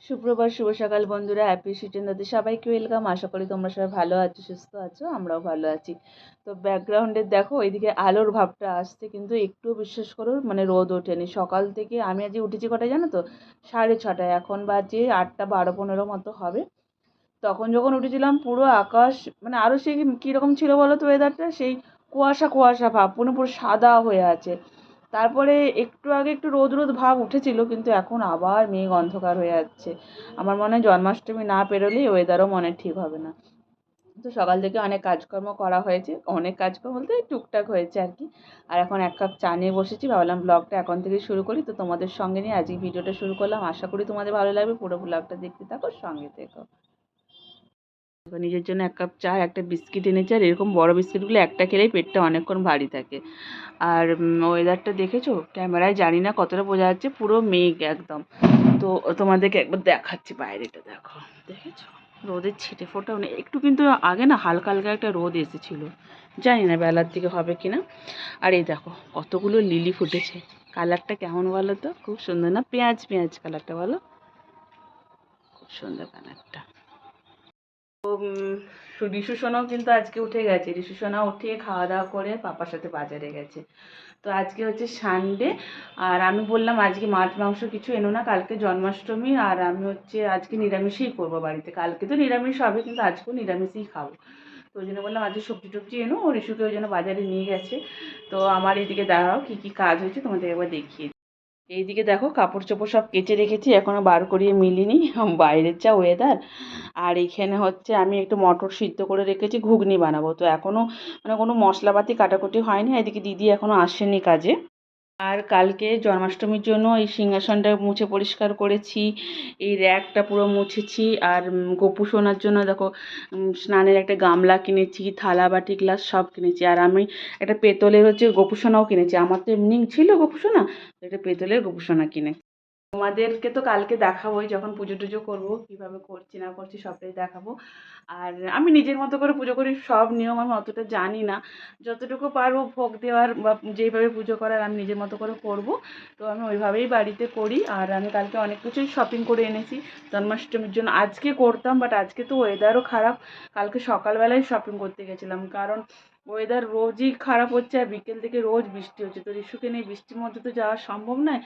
সুপ্রভাত, শুভ সকাল বন্ধুরা। হ্যাপি সিজনদাতে সবাইকে ওয়েলকাম। আশা করি তোমরা সবাই ভালো আছো, সুস্থ আছো, আমরাও ভালো আছি। তো ব্যাকগ্রাউন্ডে দেখো ওইদিকে আলোর ভাবটা আসছে, কিন্তু একটু বিশ্বাস করো মানে রোদ ওঠেনি সকাল থেকে। আমি আজকে উঠেছি কটায় জানো তো? 6:30। এখন বাজে 8:12-15 মতো হবে। তখন যখন উঠেছিলাম পুরো আকাশ মানে আরও সেই কীরকম ছিল বলো তো ওয়েদারটা, সেই কুয়াশা কুয়াশা ভাব, পুরো পুরো সাদা হয়ে আছে। তারপরে একটু আগে একটু রোদ রোদ ভাব উঠেছিল, কিন্তু এখন আবার মেঘ অন্ধকার হয়ে যাচ্ছে। আমার মনে হয় জন্মাষ্টমী না পেরোলেই ওয়েদারও মনে ঠিক হবে না। তো সকাল থেকে অনেক কাজকর্ম করা হয়েছে, অনেক কাজকর্ম বলতে টুকটাক হয়েছে আর কি। আর এখন এক কাপ চা নিয়ে বসেছি, ভাবলাম ব্লগটা এখন থেকে শুরু করি। তো তোমাদের সঙ্গে নিয়ে আজকে ভিডিওটা শুরু করলাম, আশা করি তোমাদের ভালো লাগবে। পুরো ব্লগটা দেখতে থাকো, সঙ্গে থেকো। নিজের জন্য এক কাপ চা, একটা বিস্কিট এনেছে। আর এরকম বড় বিস্কিটগুলো একটা খেলেই পেটটা অনেকক্ষণ ভারী থাকে। আর ওয়েদারটা দেখেছো ক্যামেরায়, জানি না কতটা বোঝা যাচ্ছে, পুরো মেঘ একদম। তো তোমাদেরকে একবার দেখাচ্ছি, বাইরেটা দেখো, দেখেছো রোদের ছিটে ফোটাও নেই একটু, কিন্তু আগে না হালকা হালকা একটা রোদ এসেছিল, জানি না বেলার দিকে হবে কিনা। আর এই দেখো কতগুলো লিলি ফুটেছে, কালারটা কেমন বলো তো? খুব সুন্দর না? পেঁয়াজ পেঁয়াজ কালারটা, বলো খুব সুন্দর কালারটা। রিশু সোনাও কিন্তু আজকে উঠে গেছে। রিশু সোনা উঠে খাওয়া দাওয়া করে পাপার সাথে বাজারে গেছে। তো আজকে হচ্ছে সানডে, আর আমি বললাম আজকে মাছ মাংস কিছু এনো না, কালকে জন্মাষ্টমী। আর আমি হচ্ছে আজকে নিরামিষই করবো বাড়িতে। কালকে তো নিরামিষ হবে, কিন্তু আজকেও নিরামিষই খাবো। তো ওই জন্য বললাম আজকে সবজি টবজি এনো, ও রিশুকে ওই জন্য বাজারে নিয়ে গেছে। তো আমার এদিকে দাঁড়াও কী কী কাজ হয়েছে তোমাদের একবার দেখিয়ে। এইদিকে দেখো কাপড় চোপড় সব কেচে রেখেছি, এখনও বার করিয়ে মিলিনি, বাইরের যা ওয়েদার। আর এখানে হচ্ছে আমি একটু মটর সিদ্ধ করে রেখেছি, ঘুগনি বানাবো। তো এখনও মানে কোনো মশলাপাতি কাটাকুটি হয়নি, এদিকে দিদি এখনও আসেনি কাজে। আর কালকে জন্মাষ্টমীর জন্য এই সিংহাসনটা মুছে পরিষ্কার করেছি, এই র্যাকটা পুরো মুছেছি। আর গোপু সোনার জন্য দেখো স্নানের একটা গামলা কিনেছি, থালা বাটি গ্লাস সব কিনেছি। আর আমি একটা পেতলের হচ্ছে গোপু সোনাও কিনেছি, আমার তো এমনি ছিল গোপু সোনা, তো একটা পেতলের গোপু সোনা কিনে তোমাদেরকে তো কালকে দেখাবোই, যখন পুজো টুজো করবো কীভাবে করছি না করছি সবটাই দেখাবো। আর আমি নিজের মতো করে পুজো করি, সব নিয়ম আমি অতটা জানি না, যতটুকু পারবো ভোগ দেওয়ার বা যেইভাবে পুজো করার আমি নিজের মতো করে করব। তো আমি ওইভাবেই বাড়িতে করি। আর আমি কালকে অনেক কিছুই শপিং করে এনেছি জন্মাষ্টমীর জন্য। আজকে করতাম, বাট আজকে তো ওয়েদারও খারাপ। কালকে সকালবেলায় শপিং করতে গেছিলাম, কারণ ওয়েদার রোজই খারাপ হচ্ছে, আর বিকেল থেকে রোজ বৃষ্টি হচ্ছে। তো রিশুকে নিয়ে বৃষ্টির মধ্যে তো যাওয়া সম্ভব নয়।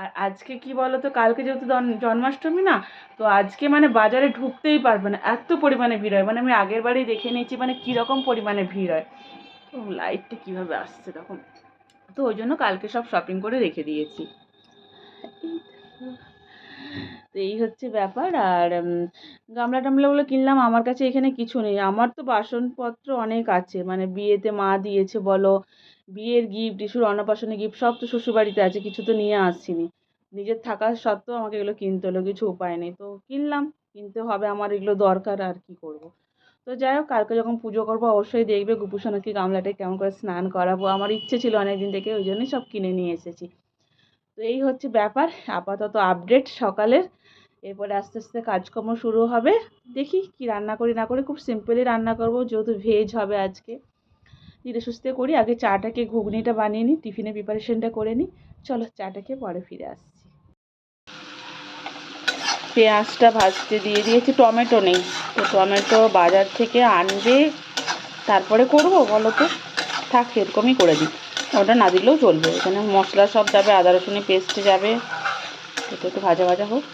আর আজকে কি বলো তো, কালকে যেহেতু জন্মাষ্টমী না, তো আজকে মানে বাজারে ঢুকতেই পারবে না, এত পরিমাণে ভিড় হয়। মানে আমি আগের বারেই দেখে নিয়েছি মানে কীরকম পরিমাণে ভিড় হয়। তো লাইটটা কীভাবে আসছে তখন, তো ওই জন্য কালকে সব শপিং করে রেখে দিয়েছি। তো এই হচ্ছে ব্যাপার। আর গামলা টামলাগুলো কিনলাম, আমার কাছে এখানে কিছু নেই। আমার তো বাসনপত্র অনেক আছে, মানে বিয়েতে মা দিয়েছে বলো, বিয়ের গিফট, ইস্যুর অন্নপ্রাশনের গিফট সব তো শ্বশুরবাড়িতে আছে, কিছু তো নিয়ে আসছিনি। নিজের থাকা সত্ত্বেও আমাকে এগুলো কিনতে হলো, কিছু উপায় নেই, তো কিনলাম। কিনতে হবে, আমার এগুলো দরকার, আর কি করব। তো যাই হোক, কালকে যখন পুজো করবো অবশ্যই দেখবে গোপুসোনাকে গামলাটায় কেমন করে স্নান করাবো, আমার ইচ্ছে ছিল অনেক দিন থেকে, ওই জন্যই সব কিনে নিয়ে এসেছি। তো এই হচ্ছে ব্যাপার, আপাতত আপডেট সকালের। এরপরে আস্তে আস্তে কাজকর্ম শুরু হবে, দেখি কি রান্না করি না করি। খুব সিম্পলই রান্না করব, যেহেতু ভেজ হবে আজকে, ধীরে সুস্থে করি। আগে চাটাকে ঘুগনিটা বানিয়ে নিই, টিফিনের প্রিপারেশনটা করে নিই। চলো চাটাকে পরে ফিরে আসছি। পেঁয়াজটা ভাজতে দিয়ে দিয়েছি, টমেটো নেই, তো টমেটো বাজার থেকে আনবে তারপরে করব বলো তো। থাক এরকমই করে দিই, ওটা না দিলেও চলবে। এখানে মশলা সব যাবে, আদা রসুনের পেস্ট যাবে, এটা একটু ভাজা ভাজা হোক।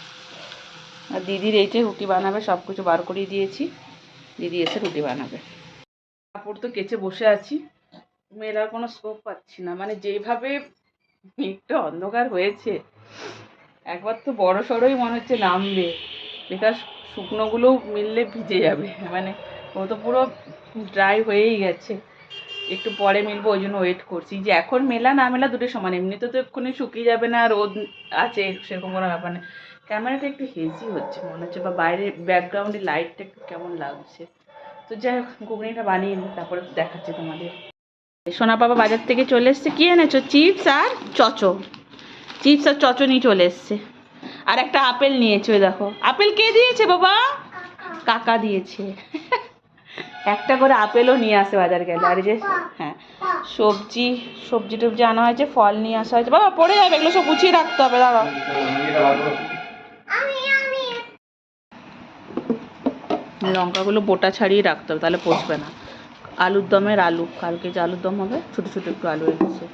আর দিদির এই যে রুটি বানাবে, সব কিছু বার করিয়ে দিয়েছি, দিদি এসে রুটি বানাবে। কাপড় তো কেচে বসে আছি, মেলার কোনো স্কোপ পাচ্ছি না, মানে যেইভাবে একটু অন্ধকার হয়েছে, একবার তো বড় সড়োই মনে হচ্ছে নামবে, বেকার শুকনোগুলোও মিললে ভিজে যাবে, মানে ও তো পুরো ড্রাই হয়েই গেছে। একটু পরে মিলবো, ওই জন্য ওয়েট করছি যে এখন মেলা না মেলা দুটো সমান। এমনিতে তো এক্ষুনি শুকিয়ে যাবে না, রোদ আছে সেরকম কোনো ব্যাপার নেই। ক্যামেরাটা একটু হেজি হচ্ছে মনে হচ্ছে, বা বাইরে ব্যাকগ্রাউন্ডে লাইটটা একটু কেমন লাগছে। তো যাই হোক, ঘুগনিটা বানিয়ে নিই, তারপরে দেখাচ্ছি তোমাদের। সোনা বাবা বাজার থেকে চলে এসছে। কি এনেছো? চিপস আর চচো, চিপস আর চচো নিয়ে চলে এসছে। আর একটা আপেল নিয়েছে, ওই দেখো। আপেল কে দিয়েছে বাবা? কাকা দিয়েছে। একটা করে আপেলও নিয়ে আসে বাজার গেলে। আর এই যে হ্যাঁ, সবজি সবজি টবজি আনা হয়েছে, ফল নিয়ে আসা হয়েছে। বাবা পড়ে যাবে, এগুলো সব গুছিয়ে রাখতে হবে, দাঁড়াও। লঙ্কাগুলো বোটা ছাড়িয়ে রাখতে হবে, তাহলে পচবে না। আলুর দমের আলু, কালকে যে আলুর দম হবে ছোটো ছোটো একটু আলু এনেছে।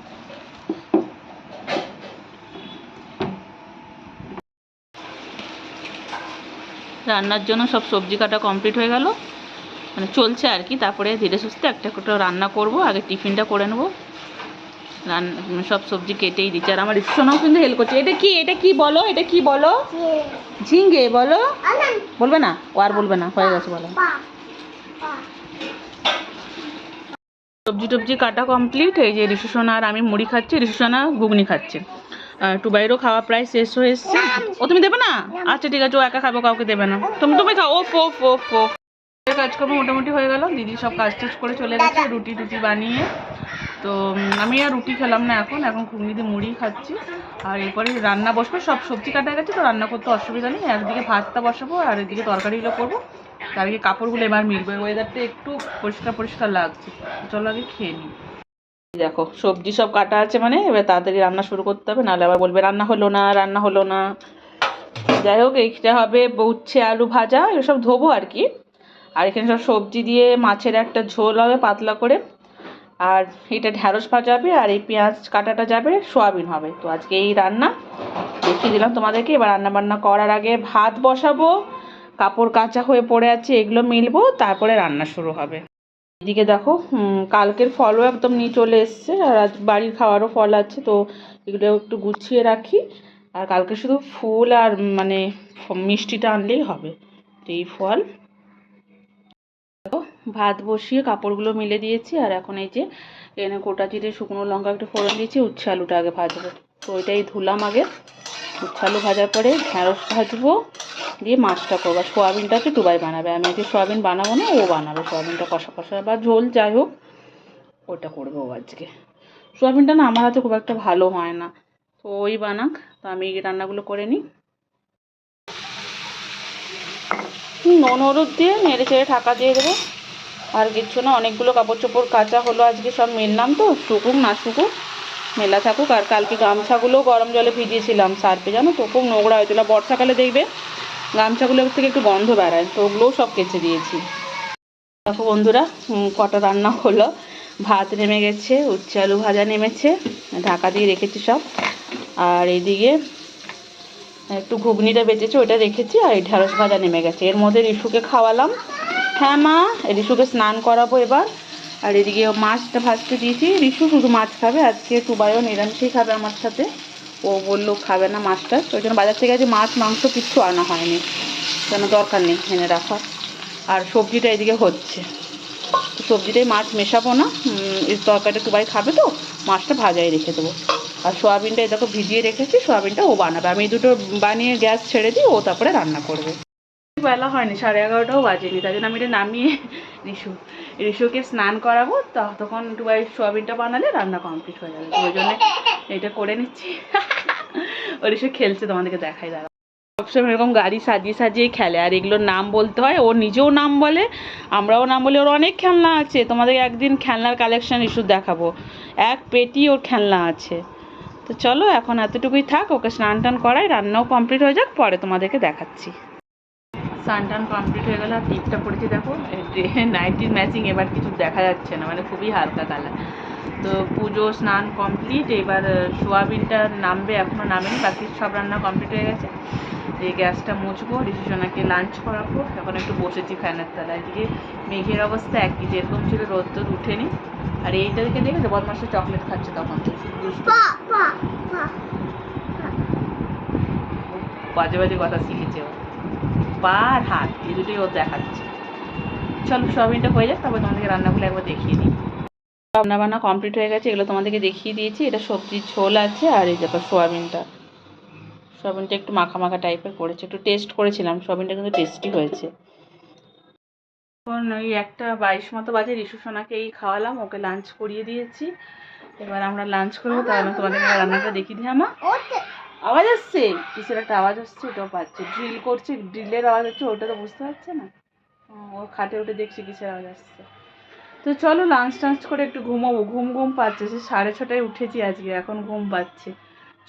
রান্নার জন্য সব সবজি কাটা কমপ্লিট হয়ে গেল, মানে চলছে আর কি। তারপরে ধীরে সুস্থে একটা একটা রান্না করব, আগে টিফিনটা করে নেবো। সব সবজি কেটেই দিচ্ছে, আর আমার সোনাও কিন্তু হেল্প করছে। এটা কি বলো, এটা কি বলো? ঝিঙ্গে বলো। বলবে না, ও আর বলবে না, হয়ে গেছে বলো। সবজি টবজি কাটা কমপ্লিট। এই যে রিশু সোনা আর আমি মুড়ি খাচ্ছি, রিশু সোনা ঘুগনি খাচ্ছে। টুবাইরও খাওয়া প্রায় শেষ হয়ে এসছে। ও তুমি দেবে না? আচ্ছা ঠিক আছে, ও একা খাবো, কাউকে দেবে না। তুমি খাও। ওফ ওফ ওফ ওফ। কাজকর্ম মোটামুটি হয়ে গেল, দিদি সব কাজ টাজ করে চলে গেছে রুটি টুটি বানিয়ে। তো আমি আর রুটি খেলাম না, এখন ঘুগনি দিয়ে মুড়ি খাচ্ছি। আর এরপরে রান্না বসবো, সব সবজি কাটা গেছে তো রান্না করতে অসুবিধা নেই। একদিকে ভাতটা বসাবো আর এদিকে তরকারিগুলো করবো। তার আগে কাপড়গুলো এবার মিলবে, ওয়েদারটা একটু পরিষ্কার পরিষ্কার লাগছে। চলো আগে খেয়ে নিই। দেখো সবজি সব কাটা আছে, মানে এবার তাড়াতাড়ি রান্না শুরু করতে হবে, নাহলে আবার বলবে রান্না হলো না রান্না হলো না। যাই হোক, এইটা হবে উচ্ছে আলু ভাজা, এসব ধোবো আর কি। আর এখানে সব সবজি দিয়ে মাছের একটা ঝোল হবে পাতলা করে। আর এটা ঢ্যাঁড়স ভাজা হবে, আর এই পেঁয়াজ কাটাটা যাবে, সোয়াবিন হবে। তো আজকে এই রান্না দেখিয়ে দিলাম তোমাদেরকে। এবার রান্না বান্না করার আগে ভাত বসাবো, কাপড় কাচা হয়ে পড়ে আছে, এগুলো মিলবো, তারপরে রান্না শুরু হবে। এদিকে দেখো কালকের ফলও একদম নিয়ে চলে এসছে, আর আজ বাড়ির খাওয়ারও ফল আছে, তো এগুলো একটু গুছিয়ে রাখি। আর কালকে শুধু ফুল আর মানে মিষ্টিটা আনলেই হবে। তো এই ফল, ভাত বসিয়ে কাপড়গুলো মিলে দিয়েছি। আর এখন এই যে এখানে গোটা জিরে শুকনো লঙ্কা একটু ফোড়ন দিয়েছি, উচ্ছে আলুটা আগে ভাজবো। তো ওইটাই ধুলাম আগে। উচ্ছে আলু ভাজার পরে ঢ্যাঁড়স ভাজবো, দিয়ে মাছটা করবো। সোয়াবিনটা হচ্ছে টুবাই বানাবে, আমি আজকে সোয়াবিন বানাবো না, ও বানাবে সোয়াবিনটা কষা কষা বা ঝোল, যাই হোক ওটা করবে ও আজকে। সোয়াবিনটা না আমার হাতে খুব একটা ভালো হয় না, তো ওই বানাক। তো আমি এই রান্নাগুলো করে নিই। নুন হলুদ দিয়ে নেড়ে চেড়ে ঢাকা দিয়ে দেবো। আর কিছু না, অনেকগুলো কাপড় চোপড় কাচা হলো আজকে, সব মেললাম। তো শুকুক না শুকুক, মেলা থাকুক। আর কালকে গামছাগুলো গরম জলে ভিজিয়েছিলাম সার্ফে, জানো তো খুব নোংরা হয়েছিল। বর্ষাকালে দেখবে গামছাগুলোর থেকে একটু গন্ধ বেড়ায়, তো ওগুলোও সব কেচে দিয়েছি। দেখো বন্ধুরা, কটা রান্না হলো। ভাত নেমে গেছে, উচ্ছে আলু ভাজা নেমেছে, ঢাকা দিয়ে রেখেছি সব। আর এইদিকে একটু ঘুগনিটা বেঁচেছে, ওইটা রেখেছি। আর এই ঢ্যাঁড়স ভাজা নেমে গেছে। এর মধ্যে রিশুকে খাওয়ালাম। হ্যাঁ মা, রিশুকে স্নান করাবো এবার। আর এদিকে মাছটা ভাজতে দিয়েছি, রিশু শুধু মাছ খাবে আজকে, টুবাইও নিরামিষই খাবে আমার সাথে। ও বললো খাবে না মাছটা, ওই জন্য বাজার থেকে আজকে মাছ মাংস কিচ্ছু আনা হয়নি, কেন দরকার নেই এনে রাখার। আর সবজিটা এদিকে হচ্ছে, তো সবজিটাই মাছ মেশাবো না, এই তরকারিটা টুবাই খাবে, তো মাছটা ভাজাই রেখে দেবো। আর সোয়াবিনটা এই দেখো ভিজিয়ে রেখেছি, সোয়াবিনটা ও বানাবে, আমি এই দুটো বানিয়ে গ্যাস ছেড়ে দিই, ও তারপরে রান্না করবে। বেলা হয়নি, 11:30টাও বাজেনি, তাই জন্য আমি এটা নামিয়ে রিশুকে স্নান করাবো, তখন টুবাই সোয়াবিনটা বানালে রান্না কমপ্লিট হয়ে যাবে। তো ওই জন্য এটা করে নিচ্ছি। ও রিশু খেলছে, তোমাদেরকে দেখাই দাঁড়া। সবসময় এরকম গাড়ি সাজিয়ে সাজিয়ে খেলে, আর এগুলোর নাম বলতে হয়, ও নিজেও নাম বলে, আমরাও নাম বলি। ওর অনেক খেলনা আছে, তোমাদের একদিন খেলনার কালেকশন ইস্যু দেখাবো, এক পেটি ওর খেলনা আছে। তো চলো এখন এতটুকুই থাক, ওকে স্নান টান করাই, রান্নাও কমপ্লিট হয়ে যাক, পরে তোমাদেরকে দেখাচ্ছি। স্নান টান কমপ্লিট হয়ে গেল, আর টিপটা পড়েছি দেখো, নাইটির ম্যাচিং। এবার কিছু দেখা যাচ্ছে না, মানে খুবই হালকা কালার। তো পুজো স্নান কমপ্লিট, এবার সোয়াবিনটা নামবে, এখনও নামেনি, বাকি সব রান্না কমপ্লিট হয়ে গেছে। এই গ্যাসটা মুছবো, রিসেপশনাকে লাঞ্চ করাবো। এখন একটু বসেছি ফ্যানের তলায়। এদিকে মেঘের অবস্থা একই, যেরকম ছিল রোদ তোদ উঠেনি। আর এইটাকে দেখেছো, বদমাসটা চকলেট খাচ্ছে, তখন বাজে বাজে কথা শিখেছে ও, পা আর হাত এই দুটোই ওর দেখাচ্ছে। চলো সোয়াবিনটা হয়ে যাক, তারপর তোমাদেরকে রান্নাগুলো একবার দেখিয়ে দিই। রান্না বান্না কমপ্লিট হয়ে গেছে, এগুলো তোমাদেরকে দেখিয়ে দিয়েছি। এটা সবজির ঝোল আছে, আর এই দেখো সোয়াবিনটা একটু মাখা মাখা টাইপের করেছে, একটু টেস্ট করেছিলাম, সোয়াবিনটা কিন্তু টেস্টি হয়েছে। এখন ওই 1:22 মতো বাজে, রিশু সোনাকে এই খাওয়ালাম, ওকে লাঞ্চ করিয়ে দিয়েছি। এবার আমরা লাঞ্চ করবো, তার আমি তোমাদেরকে রান্নাটা দেখিয়ে দিই। আমার আওয়াজ আসছে, কিসের একটা আওয়াজ আসছে, ওটাও পাচ্ছে, ড্রিল করছে, ড্রিলের আওয়াজ হচ্ছে, ওটা তো বুঝতে পারছে না। ও খাটে উঠে দেখছি কিসের আওয়াজ আসছে। তো চলো লাঞ্চ টাঞ্চ করে একটু ঘুমাবো, ঘুম পাচ্ছে, সে 6:30টায় উঠেছি আজকে, এখন ঘুম পাচ্ছে।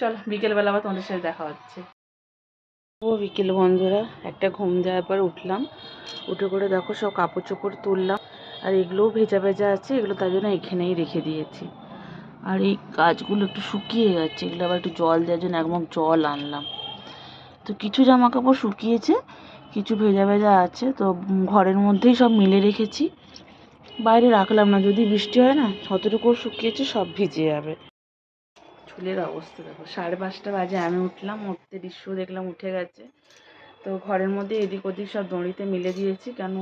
চলো বিকেলবেলা আবার তোমাদের সাথে দেখা হচ্ছে। ও বিকেল বন্ধুরা, একটা ঘুম দেওয়ার পর উঠলাম, উঠে করে দেখো সব কাপড় চোপড় তুললাম, আর এগুলোও ভেজা ভেজা আছে, এগুলো তাই জন্য এখানেই রেখে দিয়েছি। আর এই গাছগুলো একটু শুকিয়ে গেছে, এগুলো আবার একটু জল দেওয়ার জন্য একমগ জল আনলাম। তো কিছু জামা কাপড় শুকিয়েছে, কিছু ভেজা ভেজা আছে, তো ঘরের মধ্যেই সব মিলে রেখেছি, বাইরে রাখলাম না, যদি বৃষ্টি হয় না যতটুকু শুকিয়েছে সব ভিজে যাবে। চুলের অবস্থা দেখো, 5:30 বাজে আমি উঠলাম, উঠতে রিশু দেখলাম উঠে গেছে। তো ঘরের মধ্যে এদিক ওদিক সব দড়িতে মিলে দিয়েছি, কেন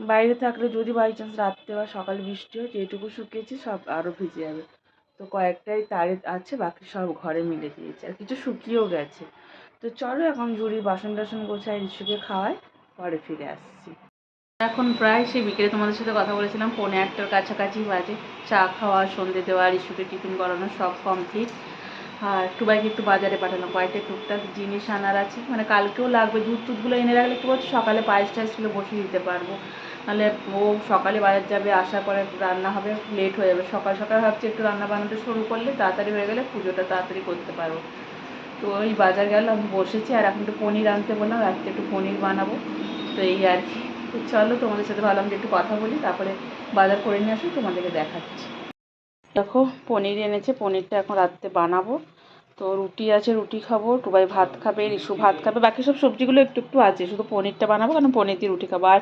বাইরে থাকলে যদি বাই চান্স রাত্রে বা সকালে বৃষ্টি হয়, যেটুকু শুকিয়েছি সব আরও ভিজে যাবে। তো কয়েকটাই তারে আছে, বাকি সব ঘরে মিলে দিয়েছি, আর কিছু শুকিয়েও গেছে। তো চলো এখন ঝুড়ি বাসন টাসন গোছাই, রিশুকে খাওয়াই, পরে ফিরে আসছি। এখন প্রায় সেই বিকেলে তোমাদের সাথে কথা বলেছিলাম, 1:45-র কাছাকাছি বাজে। চা খাওয়া, সন্ধে দেওয়া, রিশুকে টিফিন করানো সব কমপ্লিট। আর টুবাইকে একটু বাজারে পাঠানো, কয়েকটা টুকটাক জিনিস আনার আছে, মানে কালকেও লাগবে। দুধ টুধগুলো এনে রাখলে কি বলছো, সকালে পায়েস টায়েসগুলো বসিয়ে দিতে পারবো। নাহলে ও সকালে বাজার যাবে, আসার পরে রান্না হবে, লেট হয়ে যাবে। সকাল সকাল ভাবছি একটু রান্না বানাতে শুরু করলে তাড়াতাড়ি হয়ে গেলে পুজোটা তাড়াতাড়ি করতে পারবো। তো ওই বাজার গেল, আমি বসেছি, আর এখন একটু পনির আনতে বললাম, রাত্রে একটু পনির বানাবো। তো এই আর কি। তো চলো তোমাদের সাথে ভাবলাম যে একটু কথা বলি, তারপরে বাজার করে নিয়ে আসি, তোমাদেরকে দেখাচ্ছি। দেখো পনির এনেছে, পনিরটা এখন রাত্রে বানাবো। তো রুটি আছে, রুটি খাবো, টুবাই ভাত খাবে, রিশু ভাত খাবে, বাকি সব সবজিগুলো একটু একটু আছে, শুধু পনিরটা বানাবো, কারণ পনির দিয়ে রুটি খাবো। আর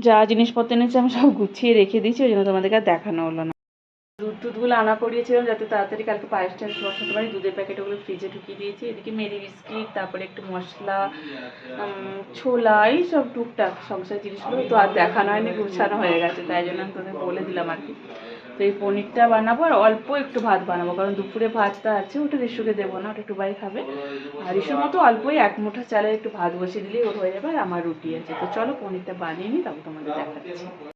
যা জিনিসপত্র এনেছে আমি সব গুছিয়ে রেখে দিয়েছি, ওই জন্য তোমাদেরকে আর দেখানো হলো না। দুধ টুধগুলো আনা করিয়েছিলাম যাতে তাড়াতাড়ি কালকে পায়েস টায়েস বসাতে পারি, দুধের প্যাকেট ওগুলো ফ্রিজে ঢুকিয়ে দিয়েছি। এদিকে মেরি বিস্কিট, তারপরে একটু মশলা, ছোলা, এই সব টুকটাক সংসার জিনিসগুলো তো আর দেখানো হয়নি, গুছানো হয়ে গেছে, তাই জন্য আমি তোদের বলে দিলাম আর কি। তো এই পনিরটা বানাবো, আর অল্প একটু ভাত বানাবো, কারণ দুপুরে ভাতটা আছে, ওটা রিশুকে দেবো না, ওটা টুবাই খাবে। আর রিশুর মতো অল্পই 1 মুঠো চালের একটু ভাত বসিয়ে দিলেই ওর হয়ে যাবে, আর আমার রুটি আছে। তো চলো পনিরটা বানিয়ে নিই, তারপর তোমাদের দেখাচ্ছি।